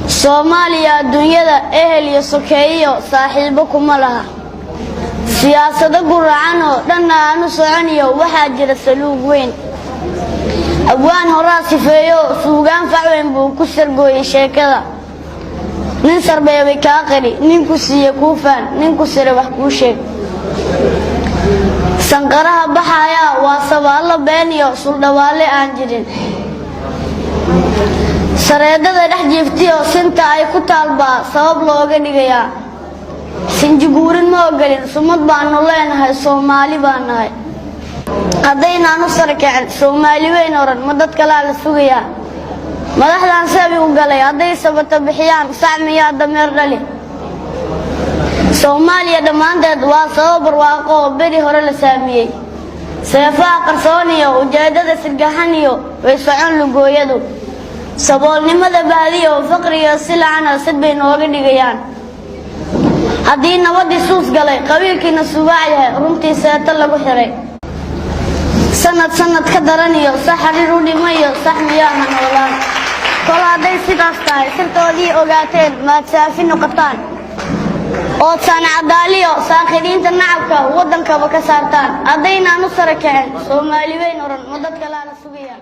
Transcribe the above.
Soomaaliya dunyada ehel iyo sokeeyo saaxiibo kuma laha siyaasadda guracan oo dhan aanu soconiyo waxa jira saluug weyn abwaan horaa sifeeyo suugaan facweyn buu ku sargooyay sheekada nin sarbeebay ka qari ninku siiye kuufaan ninku sare wax ku sheeg sanqaraha baxaya waa sabaalo been iyo suldhawaale aan jirin sareedada dhex jiiftiyo sinta ay ku taalbaa sabab looga dhigayaa sinjiguurin ma ogalin sumad baanu leenahay Soomaali baan nahay haddaynaanu sarkicin Soomaali weyn oran ma dad kale la sugayaa madaxdan sabi u galay hadday sabata bixiyaan saamiya dameer dhali Soomaaliya dhamaanteed waa sabab barwaaqo bari hore la saamiyay seefaha qarsooniyo ujeedada sirgaxaniyo way socon lugooyadu saboolnimada baadiyo faqriga silacana sid bay nooga dhigayaan haddii nabadii suus galay qabiilkiina subaacyahay runtii seeta lagu xiray sanad ka daraniyo saxariir u dhimayo saxmiyaha noolaan kol hadday sidaas tahay sirtoodii ogaateen maad saafi noqotaan oo sanacadaaliyo saakhiriinta nacabka waddankaba ka saartaan haddaynaanu sare kacin Soomaali weyn oran ma dad kale la sugaya